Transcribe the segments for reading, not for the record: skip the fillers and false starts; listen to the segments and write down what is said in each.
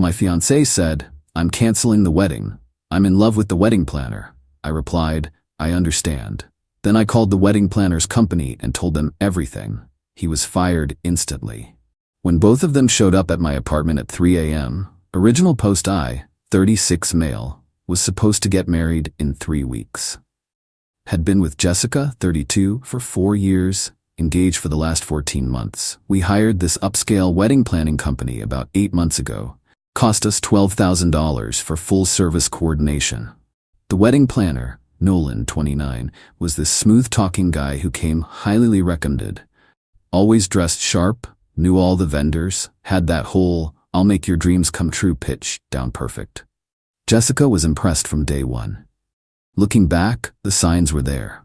My fiancé said, "I'm canceling the wedding. I'm in love with the wedding planner." I replied, "I understand." Then I called the wedding planner's company and told them everything. He was fired instantly. When both of them showed up at my apartment at 3 a.m., original post I, 36 male, was supposed to get married in 3 weeks. Had been with Jessica, 32, for 4 years, engaged for the last 14 months. We hired this upscale wedding planning company about 8 months ago. Cost us $12,000 for full-service coordination. The wedding planner, Nolan, 29, was this smooth-talking guy who came highly recommended. Always dressed sharp, knew all the vendors, had that whole "I'll make your dreams come true" pitch down perfect. Jessica was impressed from day one. Looking back, the signs were there.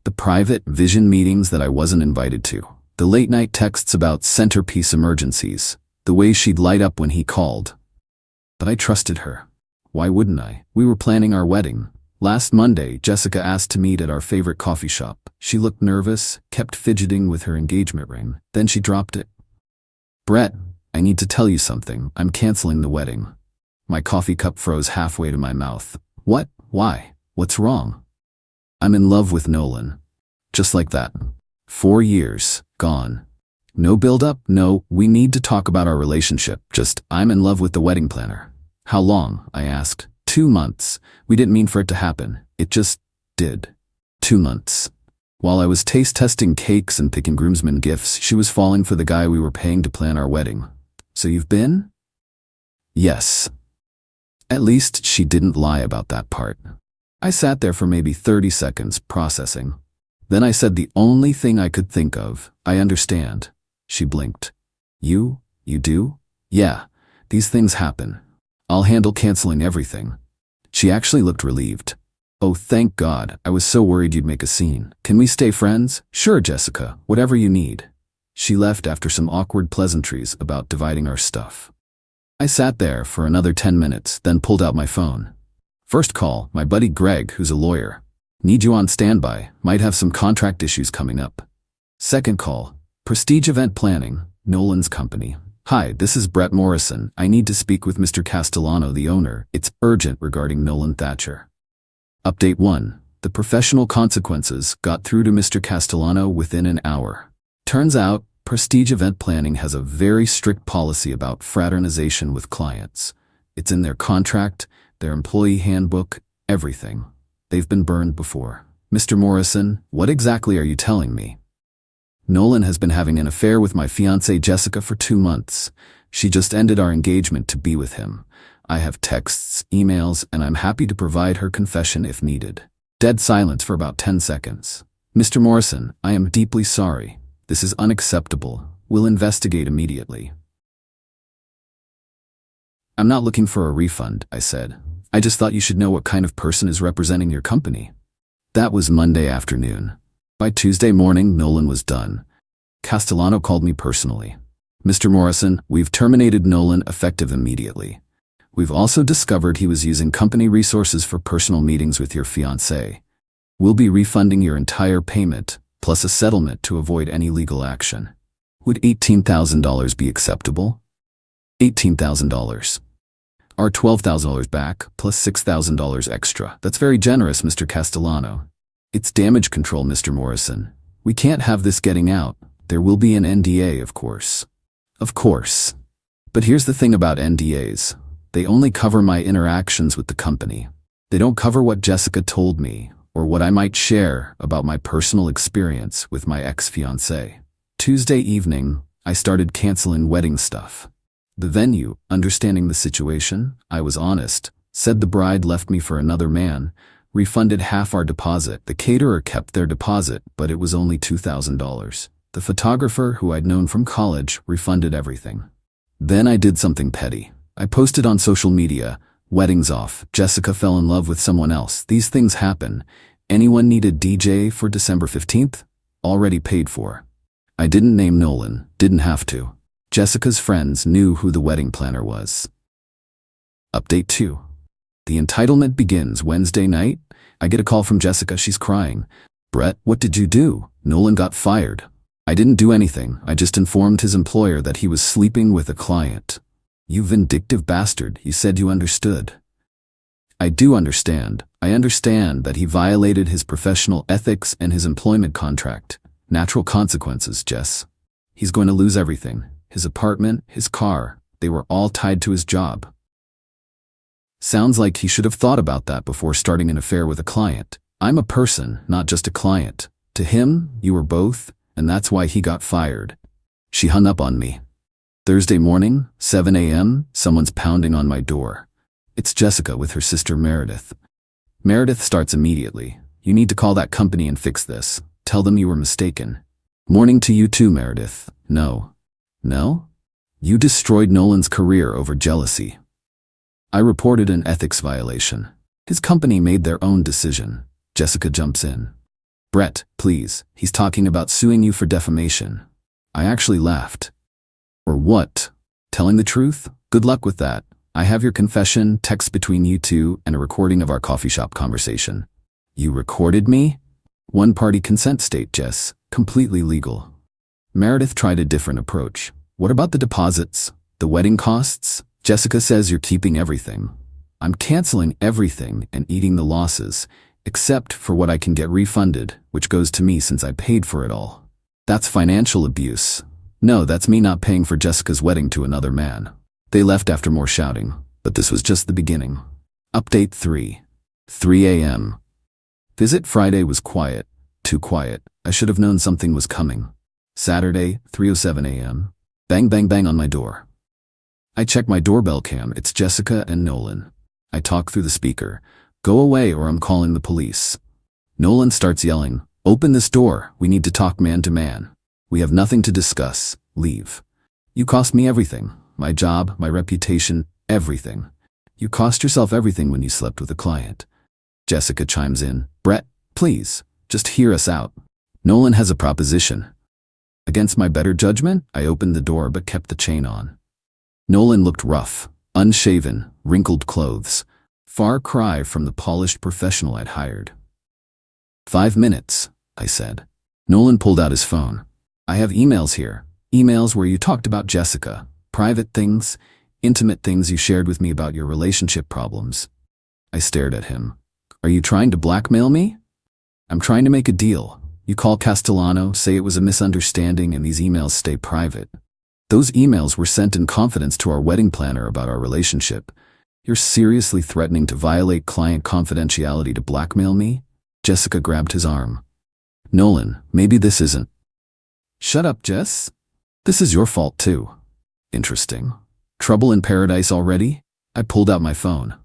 The private vision meetings that I wasn't invited to. The late-night texts about centerpiece emergencies. The way she'd light up when he called. But I trusted her. Why wouldn't I? We were planning our wedding. Last Monday, Jessica asked to meet at our favorite coffee shop. She looked nervous, kept fidgeting with her engagement ring. Then she dropped it. "Brett, I need to tell you something. I'm canceling the wedding." My coffee cup froze halfway to my mouth. "What? Why? What's wrong?" "I'm in love with Nolan." Just like that. 4 years, gone. No build-up, no, "We need to talk about our relationship." Just, "I'm in love with the wedding planner." "How long?" I asked. 2 months. We didn't mean for it to happen. It just did. 2 months. While I was taste testing cakes and picking groomsmen gifts, she was falling for the guy we were paying to plan our wedding. "So you've been?" "Yes." At least she didn't lie about that part. I sat there for maybe 30 seconds, processing. Then I said the only thing I could think of, "I understand." She blinked. You do?" "Yeah, these things happen. I'll handle canceling everything." She actually looked relieved. "Oh, thank God, I was so worried you'd make a scene. Can we stay friends?" "Sure, Jessica, whatever you need." She left after some awkward pleasantries about dividing our stuff. I sat there for another 10 minutes, then pulled out my phone. First call, my buddy Greg, who's a lawyer. "Need you on standby, might have some contract issues coming up." Second call, Prestige Event Planning, Nolan's company. "Hi, this is Brett Morrison. I need to speak with Mr. Castellano, the owner. It's urgent regarding Nolan Thatcher." Update 1. The professional consequences got through to Mr. Castellano within an hour. Turns out, Prestige Event Planning has a very strict policy about fraternization with clients. It's in their contract, their employee handbook, everything. They've been burned before. "Mr. Morrison, what exactly are you telling me?" "Nolan has been having an affair with my fiancée Jessica for 2 months. She just ended our engagement to be with him. I have texts, emails, and I'm happy to provide her confession if needed." Dead silence for about 10 seconds. "Mr. Morrison, I am deeply sorry. This is unacceptable. We'll investigate immediately." "I'm not looking for a refund," I said. "I just thought you should know what kind of person is representing your company." That was Monday afternoon. By Tuesday morning, Nolan was done. Castellano called me personally. "Mr. Morrison, we've terminated Nolan effective immediately. We've also discovered he was using company resources for personal meetings with your fiancé. We'll be refunding your entire payment, plus a settlement to avoid any legal action. Would $18,000 be acceptable?" $18,000. Our $12,000 back, plus $6,000 extra. That's very generous, Mr. Castellano. "It's damage control, Mr. Morrison. We can't have this getting out. There will be an NDA, of course." "Of course. But here's the thing about NDAs. They only cover my interactions with the company. They don't cover what Jessica told me, or what I might share about my personal experience with my ex-fiancé." Tuesday evening, I started canceling wedding stuff. The venue, understanding the situation, I was honest, said the bride left me for another man, refunded half our deposit. The caterer kept their deposit, but it was only $2,000. The photographer, who I'd known from college, refunded everything. Then I did something petty. I posted on social media, "Wedding's off. Jessica fell in love with someone else. These things happen. Anyone need a DJ for December 15th? Already paid for." I didn't name Nolan, didn't have to. Jessica's friends knew who the wedding planner was. Update 2. The entitlement begins Wednesday night. I get a call from Jessica. She's crying. "Brett, what did you do? Nolan got fired." "I didn't do anything. I just informed his employer that he was sleeping with a client." You vindictive bastard, you said you understood. I do understand. I understand that he violated his professional ethics and his employment contract. Natural consequences, Jess. He's going to lose everything. His apartment, his car, they were all tied to his job. Sounds like he should have thought about that before starting an affair with a client. I'm a person, not just a client. To him, you were both, and that's why he got fired. She hung up on me. Thursday morning, 7 a.m., someone's pounding on my door. It's Jessica with her sister Meredith. Meredith starts immediately. You need to call that company and fix this. Tell them you were mistaken. Morning to you too, Meredith. No. No? You destroyed Nolan's career over jealousy. I reported an ethics violation. His company made their own decision. Jessica jumps in. Brett, please, he's talking about suing you for defamation. I actually laughed. Or what? Telling the truth? Good luck with that. I have your confession, text between you two, and a recording of our coffee shop conversation. You recorded me? One-party consent state, Jess. Completely legal. Meredith tried a different approach. What about the deposits? The wedding costs? Jessica says you're keeping everything. I'm canceling everything and eating the losses, except for what I can get refunded, which goes to me since I paid for it all. That's financial abuse. No, that's me not paying for Jessica's wedding to another man. They left after more shouting, but this was just the beginning. Update 3. 3 a.m. Visit Friday was quiet. Too quiet. I should have known something was coming. Saturday, 3:07 a.m. Bang bang bang on my door. I check my doorbell cam. It's Jessica and Nolan. I talk through the speaker. Go away or I'm calling the police. Nolan starts yelling, open this door. We need to talk man to man. We have nothing to discuss. Leave. You cost me everything. My job, my reputation, everything. You cost yourself everything when you slept with a client. Jessica chimes in. Brett, please, just hear us out. Nolan has a proposition. Against my better judgment, I opened the door but kept the chain on. Nolan looked rough, unshaven, wrinkled clothes. Far cry from the polished professional I'd hired. 5 minutes, I said. Nolan pulled out his phone. I have emails here. Emails where you talked about Jessica. Private things, intimate things you shared with me about your relationship problems. I stared at him. Are you trying to blackmail me? I'm trying to make a deal. You call Castellano, say it was a misunderstanding and these emails stay private. Those emails were sent in confidence to our wedding planner about our relationship. You're seriously threatening to violate client confidentiality to blackmail me? Jessica grabbed his arm. Nolan, maybe this isn't. Shut up, Jess. This is your fault too. Interesting. Trouble in paradise already? I pulled out my phone.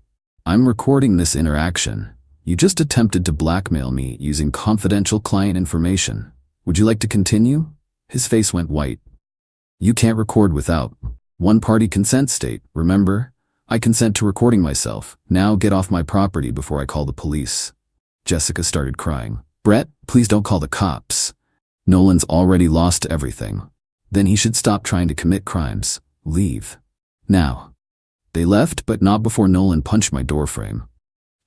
I'm recording this interaction. You just attempted to blackmail me using confidential client information. Would you like to continue? His face went white. You can't record without one-party consent state, remember? I consent to recording myself. Now get off my property before I call the police. Jessica started crying. Brett, please don't call the cops. Nolan's already lost everything. Then he should stop trying to commit crimes. Leave. Now. They left, but not before Nolan punched my doorframe.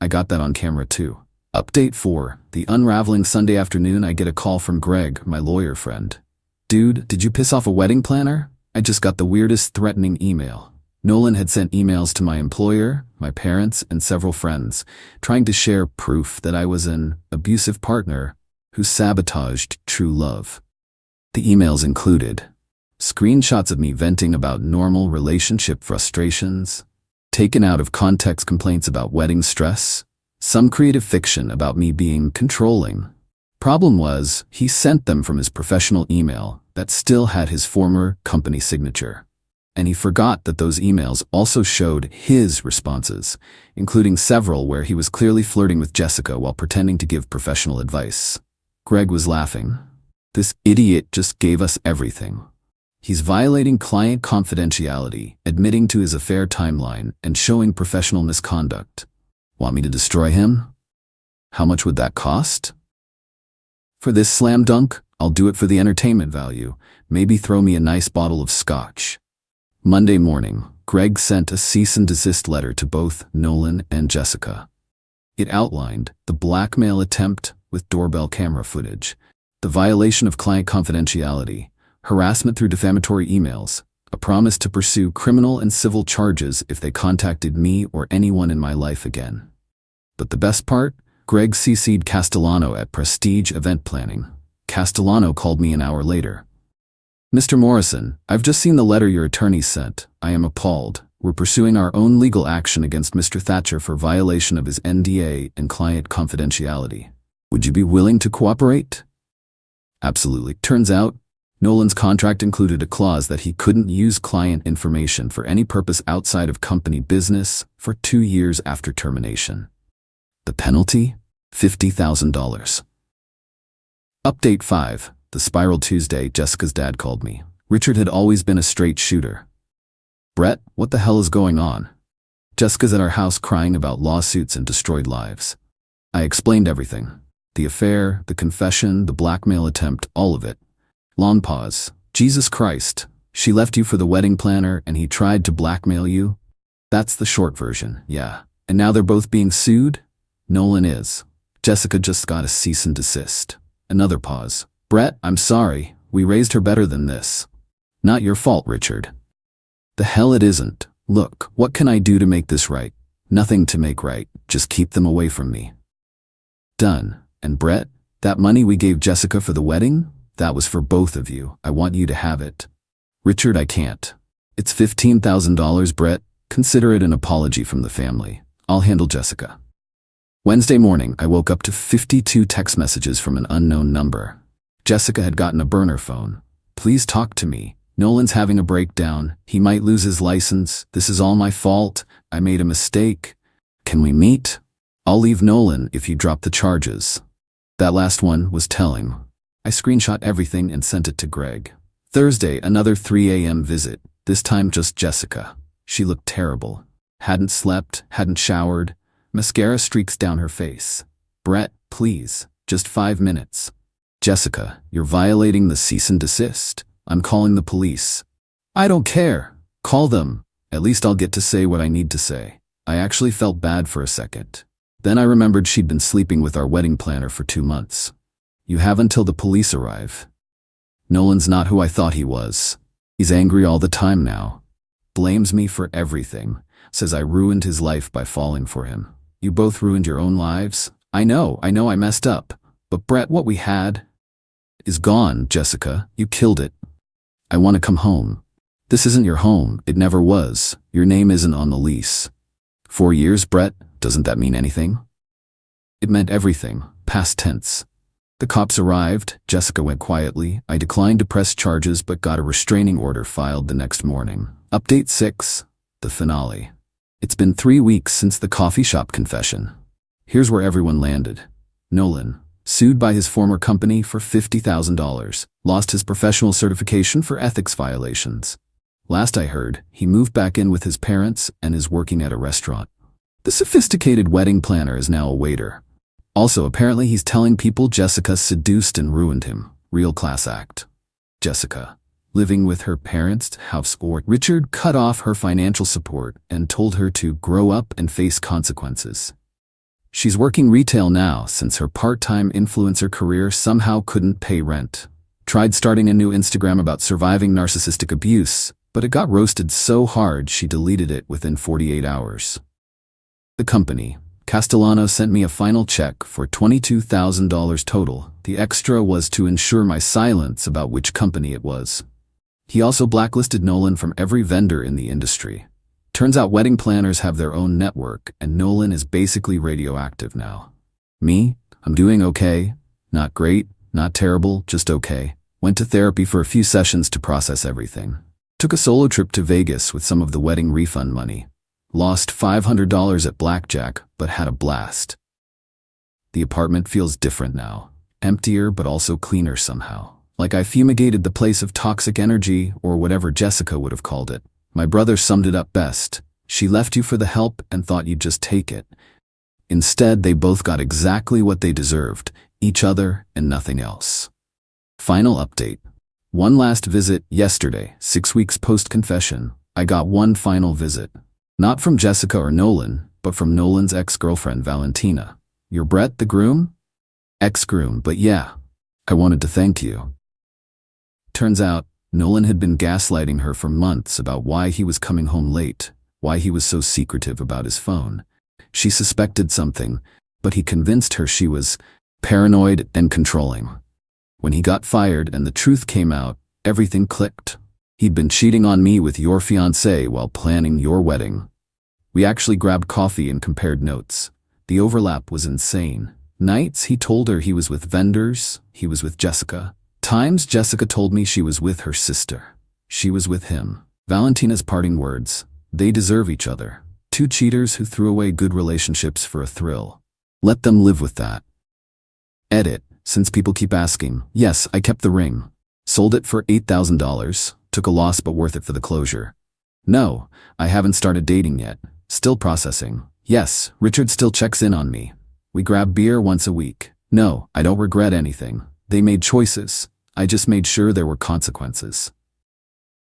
I got that on camera too. Update 4. The unraveling Sunday afternoon, I get a call from Greg, my lawyer friend. Dude, did you piss off a wedding planner? I just got the weirdest threatening email. Nolan had sent emails to my employer, my parents, and several friends, trying to share proof that I was an abusive partner who sabotaged true love. The emails included screenshots of me venting about normal relationship frustrations, taken out of context complaints about wedding stress, some creative fiction about me being controlling. Problem was, he sent them from his professional email that still had his former company signature. And he forgot that those emails also showed his responses, including several where he was clearly flirting with Jessica while pretending to give professional advice. Greg was laughing. This idiot just gave us everything. He's violating client confidentiality, admitting to his affair timeline, and showing professional misconduct. Want me to destroy him? How much would that cost? For this slam dunk, I'll do it for the entertainment value. Maybe throw me a nice bottle of scotch. Monday morning, Greg sent a cease and desist letter to both Nolan and Jessica. It outlined the blackmail attempt with doorbell camera footage, the violation of client confidentiality, harassment through defamatory emails, a promise to pursue criminal and civil charges if they contacted me or anyone in my life again. But the best part? Greg CC'd Castellano at Prestige Event Planning. Castellano called me an hour later. "Mr. Morrison, I've just seen the letter your attorney sent. I am appalled. We're pursuing our own legal action against Mr. Thatcher for violation of his NDA and client confidentiality. Would you be willing to cooperate?" Absolutely. Turns out, Nolan's contract included a clause that he couldn't use client information for any purpose outside of company business for 2 years after termination. The penalty? $50,000. Update 5. The Spiral Tuesday. Jessica's dad called me. Richard had always been a straight shooter. "Brett, what the hell is going on?" Jessica's at our house crying about lawsuits and destroyed lives. I explained everything. The affair, the confession, the blackmail attempt, all of it. Long pause. "Jesus Christ, she left you for the wedding planner and he tried to blackmail you?" That's the short version, yeah. And now they're both being sued? Nolan is. Jessica just got a cease and desist. Another pause. "Brett, I'm sorry. We raised her better than this." "Not your fault, Richard." "The hell it isn't. Look, what can I do to make this right?" "Nothing to make right. Just keep them away from me." Done. "And Brett, that money we gave Jessica for the wedding? That was for both of you. I want you to have it." "Richard, I can't. It's $15,000, Brett. Consider it an apology from the family. I'll handle Jessica." Wednesday morning, I woke up to 52 text messages from an unknown number. Jessica had gotten a burner phone. "Please talk to me. Nolan's having a breakdown. He might lose his license. This is all my fault. I made a mistake. Can we meet? I'll leave Nolan if you drop the charges." That last one was telling. I screenshot everything and sent it to Greg. Thursday, another 3 a.m. visit, this time just Jessica. She looked terrible. Hadn't slept, hadn't showered. Mascara streaks down her face. "Brett, please, just 5 minutes." "Jessica, you're violating the cease and desist. I'm calling the police." "I don't care. Call them. At least I'll get to say what I need to say." I actually felt bad for a second. Then I remembered she'd been sleeping with our wedding planner for 2 months. "You have until the police arrive." Nolan's not who I thought he was. He's angry all the time now. Blames me for everything. Says I ruined his life by falling for him. You both ruined your own lives. I know I messed up. But Brett, what we had is gone, Jessica. You killed it. I want to come home. This isn't your home. It never was. Your name isn't on the lease. 4 years, Brett? Doesn't that mean anything? It meant everything. Past tense. The cops arrived. Jessica went quietly. I declined to press charges but got a restraining order filed the next morning. Update 6. The finale. It's been 3 weeks since the coffee shop confession. Here's where everyone landed. Nolan, sued by his former company for $50,000, lost his professional certification for ethics violations. Last I heard, he moved back in with his parents and is working at a restaurant. The sophisticated wedding planner is now a waiter. Also, apparently he's telling people Jessica seduced and ruined him. Real class act. Jessica, living with her parents' house, or Richard cut off her financial support and told her to grow up and face consequences. She's working retail now since her part-time influencer career somehow couldn't pay rent. Tried starting a new Instagram about surviving narcissistic abuse, but it got roasted so hard she deleted it within 48 hours. The company. Castellano sent me a final check for $22,000 total. The extra was to ensure my silence about which company it was. He also blacklisted Nolan from every vendor in the industry. Turns out wedding planners have their own network, and Nolan is basically radioactive now. Me? I'm doing okay. Not great, not terrible, just okay. Went to therapy for a few sessions to process everything. Took a solo trip to Vegas with some of the wedding refund money. Lost $500 at blackjack, but had a blast. The apartment feels different now. Emptier, but also cleaner somehow. Like I fumigated the place of toxic energy, or whatever Jessica would have called it. My brother summed it up best. She left you for the help and thought you'd just take it. Instead, they both got exactly what they deserved, each other and nothing else. Final update. One last visit yesterday, 6 weeks post-confession. I got one final visit. Not from Jessica or Nolan, but from Nolan's ex-girlfriend Valentina. You're Brett, the groom? Ex-groom, but yeah. I wanted to thank you. Turns out, Nolan had been gaslighting her for months about why he was coming home late, why he was so secretive about his phone. She suspected something, but he convinced her she was paranoid and controlling. When he got fired and the truth came out, everything clicked. He'd been cheating on me with your fiancée while planning your wedding. We actually grabbed coffee and compared notes. The overlap was insane. Nights he told her he was with vendors, he was with Jessica. Times Jessica told me she was with her sister. She was with him. Valentina's parting words: they deserve each other. Two cheaters who threw away good relationships for a thrill. Let them live with that. Edit, since people keep asking. Yes, I kept the ring. Sold it for $8,000, took a loss but worth it for the closure. No, I haven't started dating yet. Still processing. Yes, Richard still checks in on me. We grab beer once a week. No, I don't regret anything. They made choices. I just made sure there were consequences.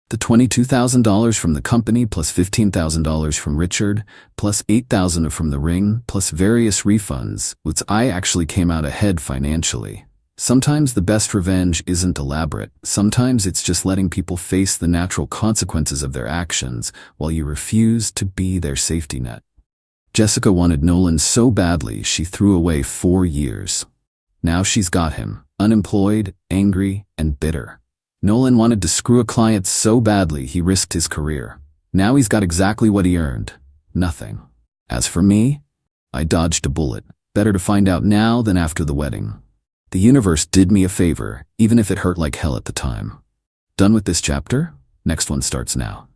The $22,000 from the company plus $15,000 from Richard, plus $8,000 from the ring, plus various refunds, which I actually came out ahead financially. Sometimes the best revenge isn't elaborate. Sometimes it's just letting people face the natural consequences of their actions while you refuse to be their safety net. Jessica wanted Nolan so badly she threw away 4 years. Now she's got him, unemployed, angry, and bitter. Nolan wanted to screw a client so badly he risked his career. Now he's got exactly what he earned. Nothing. As for me, I dodged a bullet. Better to find out now than after the wedding. The universe did me a favor, even if it hurt like hell at the time. Done with this chapter? Next one starts now.